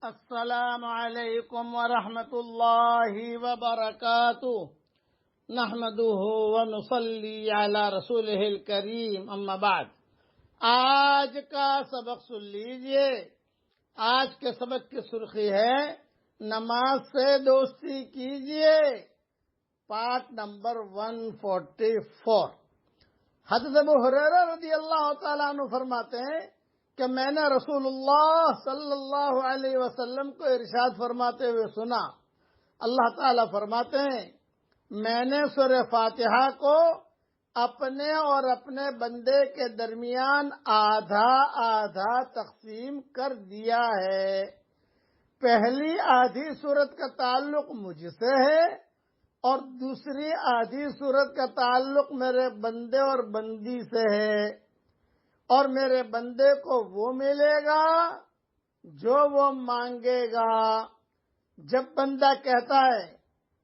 السلام علیکم ورحمۃ اللہ وبرکاتہ نحمده ونصلی علی رسولہ الکریم اما بعد۔ آج کا سبق سن لیجئے۔ آج کے سبق کی سرخی ہے نماز سے دوستی کیجئے، پارٹ نمبر 144۔ حضرت ابو ہریرہ رضی اللہ تعالیٰ عنہ فرماتے ہیں کہ میں نے رسول اللہ صلی اللہ علیہ وسلم کو ارشاد فرماتے ہوئے سنا، اللہ تعالیٰ فرماتے ہیں میں نے سورہ فاتحہ کو اپنے اور اپنے بندے کے درمیان آدھا آدھا تقسیم کر دیا ہے۔ پہلی آدھی سورت کا تعلق مجھ سے ہے اور دوسری آدھی سورت کا تعلق میرے بندے اور بندی سے ہے، اور میرے بندے کو وہ ملے گا جو وہ مانگے گا۔ جب بندہ کہتا ہے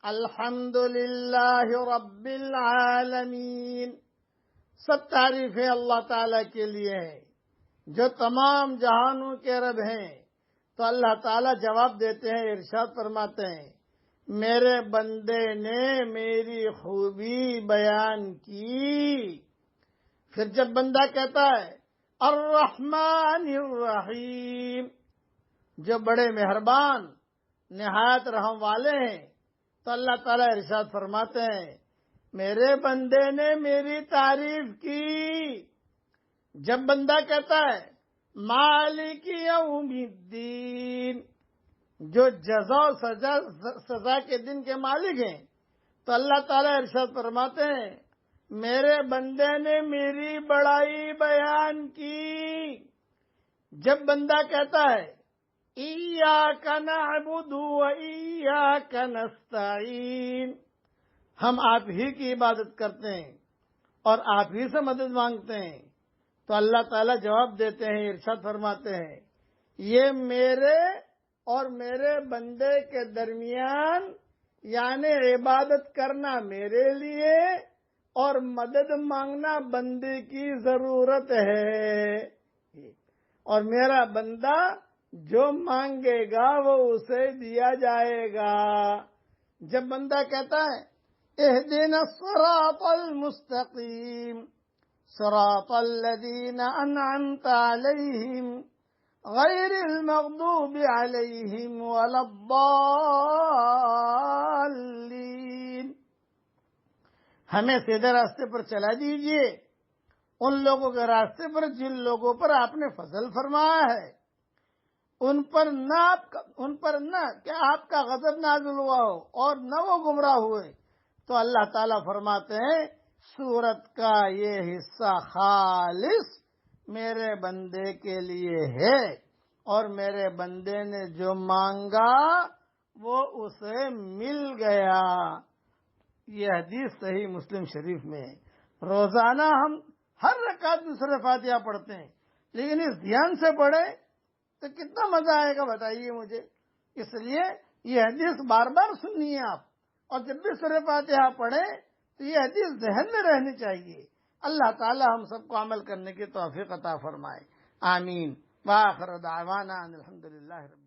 الحمدللہ رب العالمین، سب تعریفیں اللہ تعالیٰ کے لیے ہیں جو تمام جہانوں کے رب ہیں، تو اللہ تعالیٰ جواب دیتے ہیں، ارشاد فرماتے ہیں میرے بندے نے میری خوبی بیان کی۔ پھر جب بندہ کہتا ہے الرحمن الرحیم، جو بڑے مہربان نہایت رحم والے ہیں، تو اللہ تعالیٰ ارشاد فرماتے ہیں میرے بندے نے میری تعریف کی۔ جب بندہ کہتا ہے مالک یوم الدین، جو جزا و سزا کے دن کے مالک ہیں، تو اللہ تعالیٰ ارشاد فرماتے ہیں میرے بندے نے میری بڑائی بیان کی۔ جب بندہ کہتا ہے ایاک نعبد و ایاک نستعین، ہم آپ ہی کی عبادت کرتے ہیں اور آپ ہی سے مدد مانگتے ہیں، تو اللہ تعالیٰ جواب دیتے ہیں، ارشاد فرماتے ہیں یہ میرے اور میرے بندے کے درمیان، یعنی عبادت کرنا میرے لیے اور مدد مانگنا بندے کی ضرورت ہے، اور میرا بندہ جو مانگے گا وہ اسے دیا جائے گا۔ جب بندہ کہتا ہے اہدنا الصراط المستقیم صراط الذین انعمت علیہم غیر المغضوب علیہم ولا الضالین، ہمیں سیدھے راستے پر چلا دیجئے، ان لوگوں کے راستے پر جن لوگوں پر آپ نے فضل فرمایا ہے، ان پر نہ کہ آپ کا غضب نازل ہوا ہو اور نہ وہ گمراہ ہوئے۔ تو اللہ تعالیٰ فرماتے ہیں سورت کا یہ حصہ خالص میرے بندے کے لیے ہے، اور میرے بندے نے جو مانگا وہ اسے مل گیا۔ یہ حدیث صحیح مسلم شریف میں ہے۔ روزانہ ہم ہر رکعت میں سورہ فاتحہ پڑھتے ہیں، لیکن اس دھیان سے پڑھیں تو کتنا مزہ آئے گا بتائیے مجھے۔ اس لیے یہ حدیث بار بار سنیے آپ، اور جب بھی سورہ فاتحہ پڑھیں تو یہ حدیث ذہن میں رہنی چاہیے۔ اللہ تعالی ہم سب کو عمل کرنے کی توفیق عطا فرمائے، آمین۔ وآخر دعوانا ان الحمدللہ رب